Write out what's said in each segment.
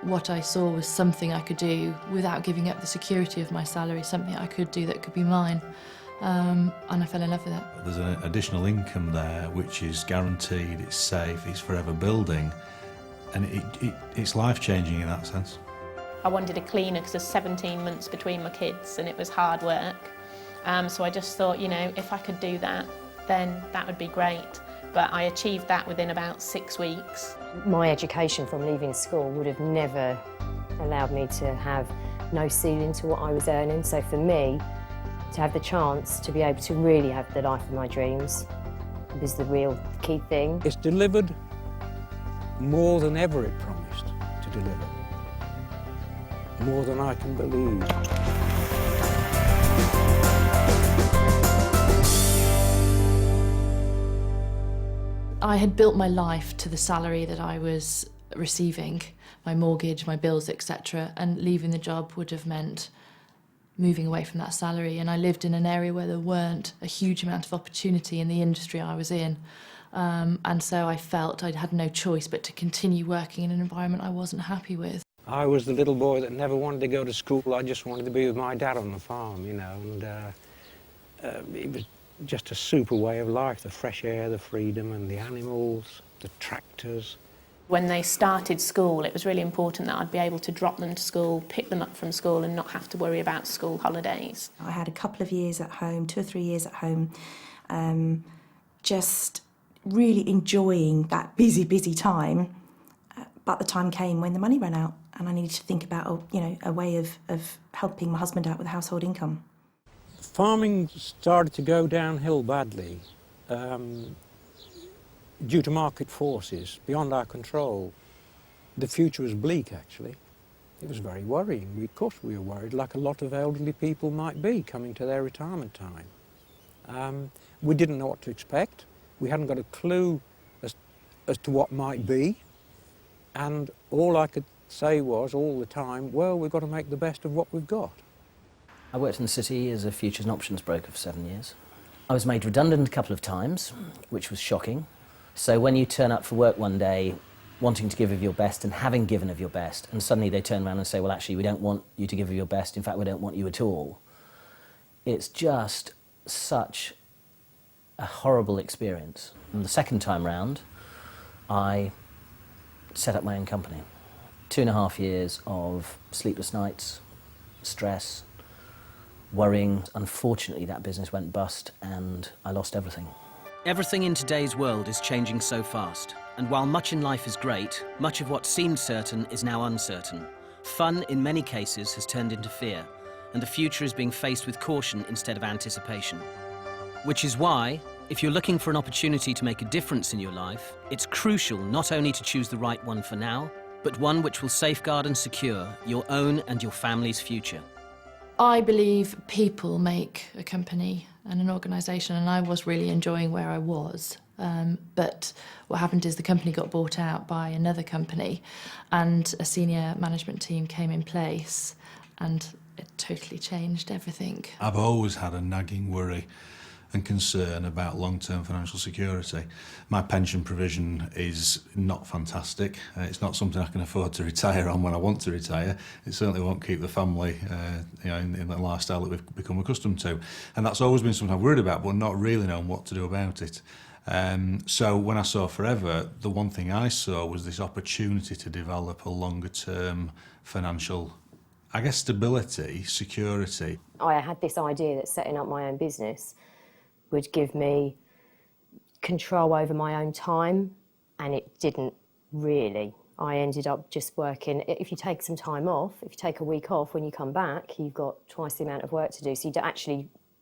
what I saw was something I could do without giving up the security of my salary, something I could do that could be mine. And I fell in love with it. There's an additional income there which is guaranteed, it's safe, it's forever building, and it's life-changing in that sense. I wanted a cleaner because there's 17 months between my kids and it was hard work. So I just thought, you know, if I could do that, then that would be great. But I achieved that within about 6 weeks. My education from leaving school would have never allowed me to have no ceiling to what I was earning. So for me, to have the chance to be able to really have the life of my dreams was the real key thing. It's delivered more than ever it promised to deliver. More than I can believe. I had built my life to the salary that I was receiving, my mortgage, my bills, etc. And leaving the job would have meant moving away from that salary. And I lived in an area where there weren't a huge amount of opportunity in the industry I was in. And so I felt I had no choice but to continue working in an environment I wasn't happy with. I was the little boy that never wanted to go to school. I just wanted to be with my dad on the farm, you know, and it was just a super way of life, the fresh air, the freedom and the animals, the tractors. When they started school, it was really important that I'd be able to drop them to school, pick them up from school and not have to worry about school holidays. I had a couple of years at home, 2 or 3 years at home, just really enjoying that busy time. But the time came when the money ran out and I needed to think about a way of helping my husband out with household income. Farming started to go downhill badly due to market forces beyond our control. The future was bleak, actually. It was very worrying. Of course we were worried, like a lot of elderly people might be coming to their retirement time. We didn't know what to expect. We hadn't got a clue as to what might be. And all I could say was, all the time, well, we've got to make the best of what we've got. I worked in the city as a futures and options broker for 7 years. I was made redundant a couple of times, which was shocking. So when you turn up for work one day, wanting to give of your best and having given of your best, and suddenly they turn around and say, well, actually, we don't want you to give of your best. In fact, we don't want you at all. It's just such a horrible experience. And the second time round, I set up my own company. 2.5 years of sleepless nights, stress, worrying. Unfortunately, that business went bust and I lost everything. Everything in today's world is changing so fast. And while much in life is great, much of what seemed certain is now uncertain. Fun, in many cases, has turned into fear, and the future is being faced with caution instead of anticipation. Which is why, if you're looking for an opportunity to make a difference in your life, it's crucial not only to choose the right one for now, but one which will safeguard and secure your own and your family's future. I believe people make a company and an organisation, and I was really enjoying where I was. But what happened is the company got bought out by another company and a senior management team came in place and it totally changed everything. I've always had a nagging worry and concern about long-term financial security. My pension provision is not fantastic. It's not something I can afford to retire on when I want to retire. It certainly won't keep the family in the lifestyle that we've become accustomed to. And that's always been something I've worried about, but not really known what to do about it. So when I saw Forever, the one thing I saw was this opportunity to develop a longer-term financial, I guess, stability, security. I had this idea that setting up my own business would give me control over my own time, and it didn't really. I ended up just working. If you take some time off, if you take a week off, when you come back, you've got twice the amount of work to do. So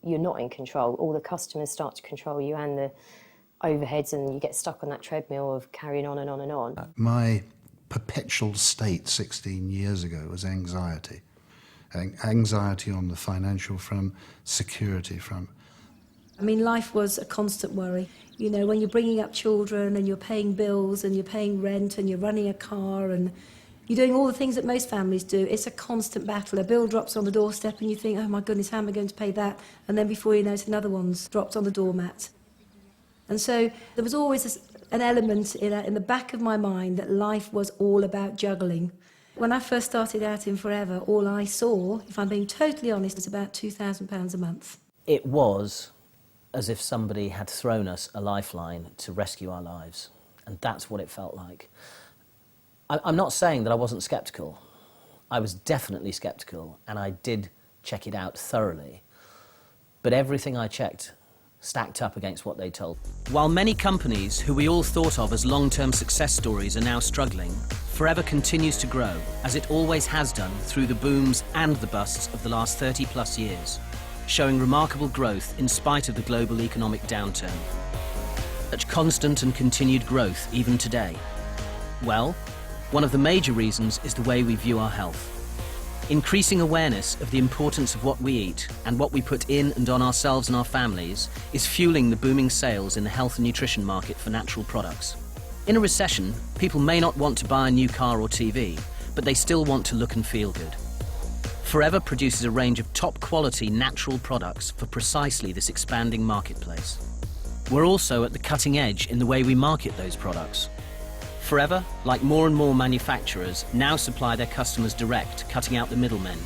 you're not in control. All the customers start to control you and the overheads, and you get stuck on that treadmill of carrying on and on and on. My perpetual state 16 years ago was anxiety. Anxiety on the financial front, security front. I mean, life was a constant worry. You know, when you're bringing up children and you're paying bills and you're paying rent and you're running a car and you're doing all the things that most families do, it's a constant battle. A bill drops on the doorstep and you think, oh my goodness, how am I going to pay that? And then before you know it, another one's dropped on the doormat. And so there was always an element in the back of my mind that life was all about juggling. When I first started out in Forever, all I saw, if I'm being totally honest, was about £2,000 a month. It was as if somebody had thrown us a lifeline to rescue our lives, and that's what it felt like. I'm not saying that I wasn't sceptical. I was definitely sceptical, and I did check it out thoroughly. But everything I checked stacked up against what they told. While many companies who we all thought of as long-term success stories are now struggling, Forever continues to grow, as it always has done through the booms and the busts of the last 30+ years, showing remarkable growth in spite of the global economic downturn. Such constant and continued growth even today. Well, one of the major reasons is the way we view our health. Increasing awareness of the importance of what we eat and what we put in and on ourselves and our families is fueling the booming sales in the health and nutrition market for natural products. In a recession, people may not want to buy a new car or TV, but they still want to look and feel good. Forever produces a range of top-quality natural products for precisely this expanding marketplace. We're also at the cutting edge in the way we market those products. Forever, like more and more manufacturers, now supply their customers direct, cutting out the middlemen.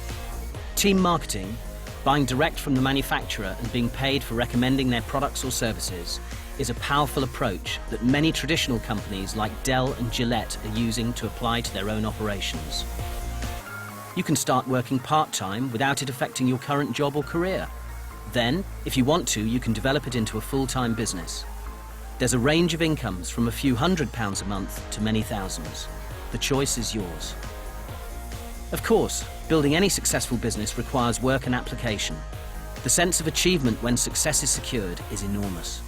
Team marketing, buying direct from the manufacturer and being paid for recommending their products or services, is a powerful approach that many traditional companies like Dell and Gillette are using to apply to their own operations. You can start working part-time without it affecting your current job or career. Then, if you want to, you can develop it into a full-time business. There's a range of incomes from a few £100s a month to many thousands. The choice is yours. Of course, building any successful business requires work and application. The sense of achievement when success is secured is enormous.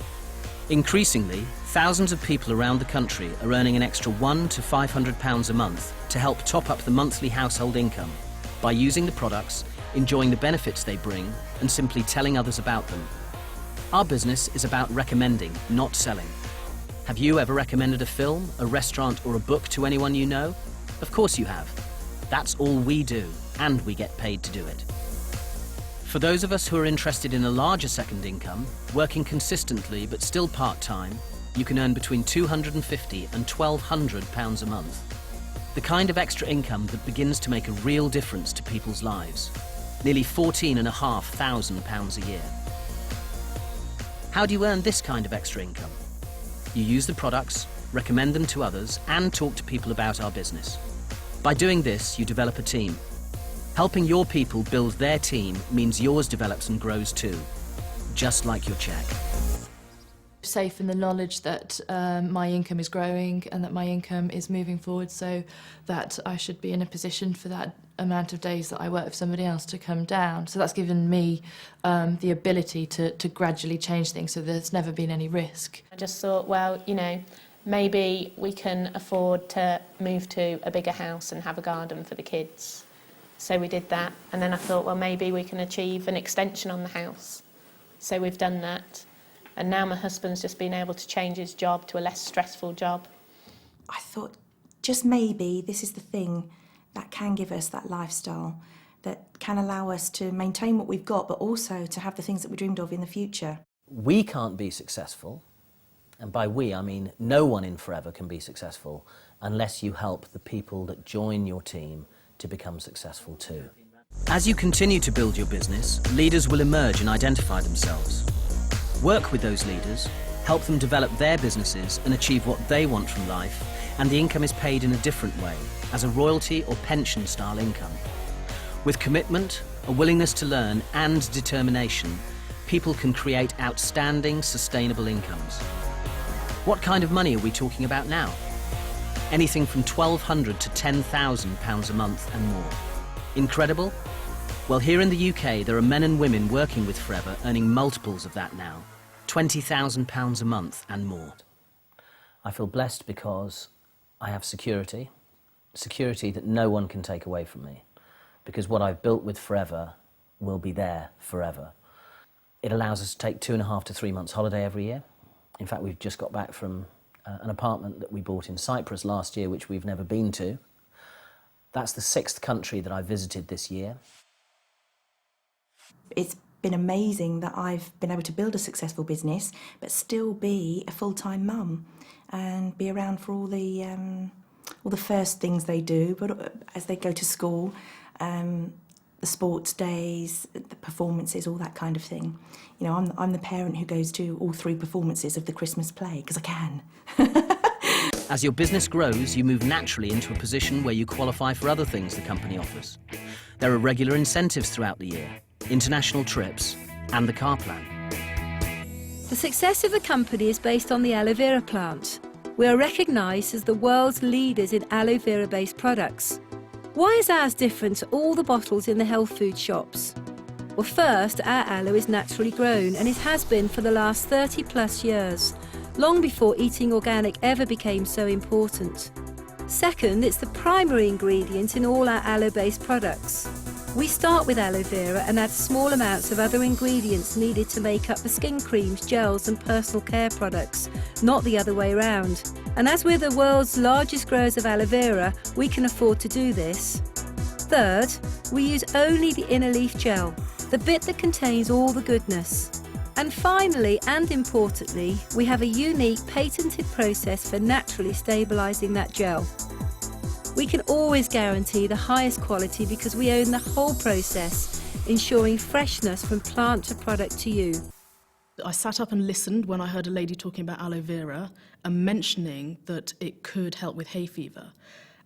Increasingly, thousands of people around the country are earning an extra £100 to £500 a month to help top up the monthly household income by using the products, enjoying the benefits they bring, and simply telling others about them. Our business is about recommending, not selling. Have you ever recommended a film, a restaurant, or a book to anyone you know? Of course you have. That's all we do, and we get paid to do it. For those of us who are interested in a larger second income, working consistently but still part-time, you can earn between £250 and £1,200 a month. The kind of extra income that begins to make a real difference to people's lives. Nearly £14,500 a year. How do you earn this kind of extra income? You use the products, recommend them to others, and talk to people about our business. By doing this, you develop a team. Helping your people build their team means yours develops and grows too, just like your check. Safe in the knowledge that my income is growing and that my income is moving forward, so that I should be in a position for that amount of days that I work for somebody else to come down. So that's given me the ability to gradually change things, so there's never been any risk. I just thought, well, you know, maybe we can afford to move to a bigger house and have a garden for the kids. So we did that, and then I thought, well, maybe we can achieve an extension on the house. So we've done that. And now my husband's just been able to change his job to a less stressful job. I thought, just maybe this is the thing that can give us that lifestyle, that can allow us to maintain what we've got, but also to have the things that we dreamed of in the future. We can't be successful, and by we I mean no one in Forever can be successful unless you help the people that join your team to become successful too. As you continue to build your business, leaders will emerge and identify themselves. Work with those leaders, help them develop their businesses and achieve what they want from life, and the income is paid in a different way, as a royalty or pension style income. With commitment, a willingness to learn and determination, people can create outstanding, sustainable incomes. What kind of money are we talking about now? Anything from £1,200 to £10,000 a month and more. Incredible? Well, here in the UK, there are men and women working with Forever earning multiples of that now. £20,000 a month and more. I feel blessed because I have security that no one can take away from me, because what I've built with Forever will be there forever. It allows us to take 2.5 to 3 months holiday every year. In fact, we've just got back from an apartment that we bought in Cyprus last year, which we've never been to. That's the 6th country that I visited this year. It's been amazing that I've been able to build a successful business, but still be a full-time mum and be around for all the all the first things they do, but as they go to school, the sports days, the performances, all that kind of thing. You know, I'm the parent who goes to all 3 performances of the Christmas play, because I can. As your business grows, you move naturally into a position where you qualify for other things the company offers. There are regular incentives throughout the year, international trips, and the car plan. The success of the company is based on the aloe vera plant. We are recognised as the world's leaders in aloe vera-based products. Why is ours different to all the bottles in the health food shops? Well, first, our aloe is naturally grown, and it has been for the last 30 plus years, long before eating organic ever became so important. Second, it's the primary ingredient in all our aloe-based products. We start with aloe vera and add small amounts of other ingredients needed to make up the skin creams, gels and personal care products, not the other way around. And as we're the world's largest growers of aloe vera, we can afford to do this. Third, we use only the inner leaf gel, the bit that contains all the goodness. And finally, and importantly, we have a unique patented process for naturally stabilising that gel. We can always guarantee the highest quality because we own the whole process, ensuring freshness from plant to product to you. I sat up and listened when I heard a lady talking about aloe vera and mentioning that it could help with hay fever.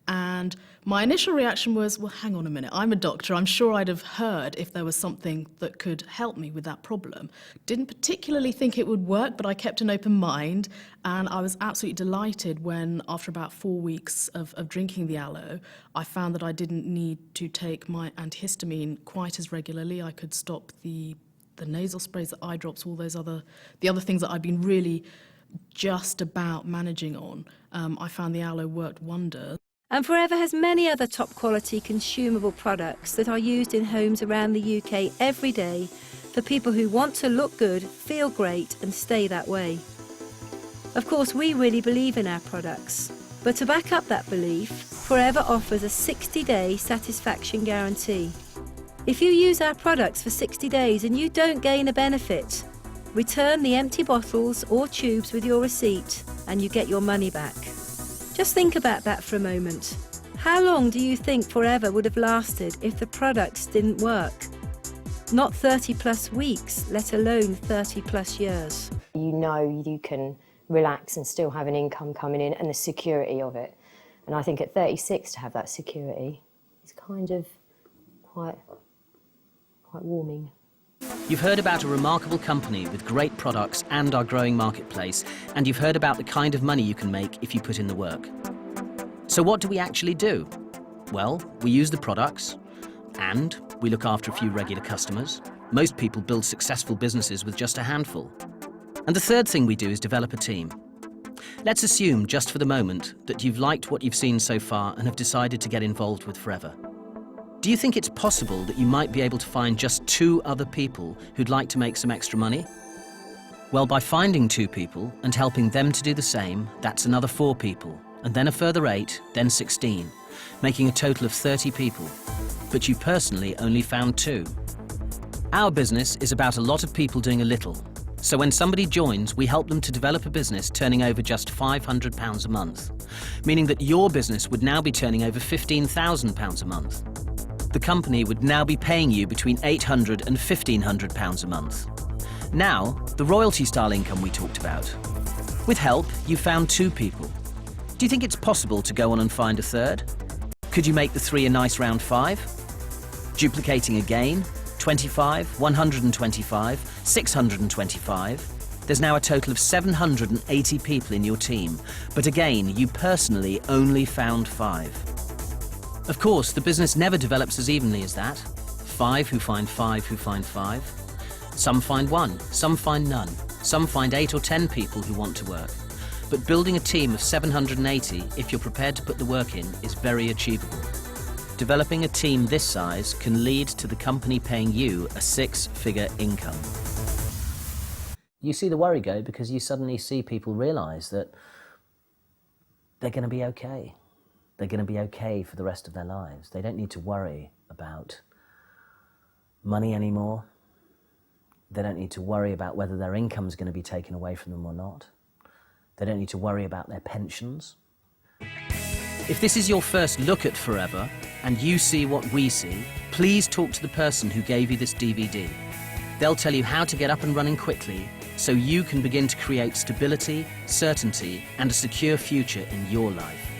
And my initial reaction was, well, hang on a minute, I'm a doctor, I'm sure I'd have heard if there was something that could help me with that problem. Didn't particularly think it would work, but I kept an open mind, and I was absolutely delighted when, after about 4 weeks of drinking the aloe, I found that I didn't need to take my antihistamine quite as regularly. I could stop the nasal sprays, the eye drops, all those other things that I'd been really just about managing on. I found the aloe worked wonders. And Forever has many other top quality consumable products that are used in homes around the UK every day for people who want to look good, feel great and stay that way. Of course, we really believe in our products, but to back up that belief, Forever offers a 60-day satisfaction guarantee. If you use our products for 60 days and you don't gain a benefit, return the empty bottles or tubes with your receipt and you get your money back. Just think about that for a moment. How long do you think Forever would have lasted if the products didn't work? Not 30 plus weeks, let alone 30 plus years. You know you can relax and still have an income coming in and the security of it. And I think at 36 to have that security is kind of quite warming. You've heard about a remarkable company with great products and our growing marketplace, and you've heard about the kind of money you can make if you put in the work. So what do we actually do? Well, we use the products, and we look after a few regular customers. Most people build successful businesses with just a handful. And the third thing we do is develop a team. Let's assume, just for the moment, that you've liked what you've seen so far and have decided to get involved with Forever. Do you think it's possible that you might be able to find just 2 other people who'd like to make some extra money? Well, by finding 2 people and helping them to do the same, that's another 4 people, and then a further 8, then 16, making a total of 30 people. But you personally only found 2. Our business is about a lot of people doing a little. So when somebody joins, we help them to develop a business turning over just £500 a month, meaning that your business would now be turning over £15,000 a month. The company would now be paying you between £800 and £1,500 a month. Now, the royalty-style income we talked about. With help, you found 2 people. Do you think it's possible to go on and find a third? Could you make the 3 a nice round 5? Duplicating again, 25, 125, 625. There's now a total of 780 people in your team, but again, you personally only found 5. Of course, the business never develops as evenly as that. 5 who find 5 who find 5. Some find 1, some find none. Some find 8 or 10 people who want to work. But building a team of 780, if you're prepared to put the work in, is very achievable. Developing a team this size can lead to the company paying you a 6-figure income. You see the worry go because you suddenly see people realise that they're going to be okay. They're going to be okay for the rest of their lives. They don't need to worry about money anymore. They don't need to worry about whether their income is going to be taken away from them or not. They don't need to worry about their pensions. If this is your first look at forever, and you see what we see, please talk to the person who gave you this DVD. They'll tell you how to get up and running quickly, so you can begin to create stability, certainty, and a secure future in your life.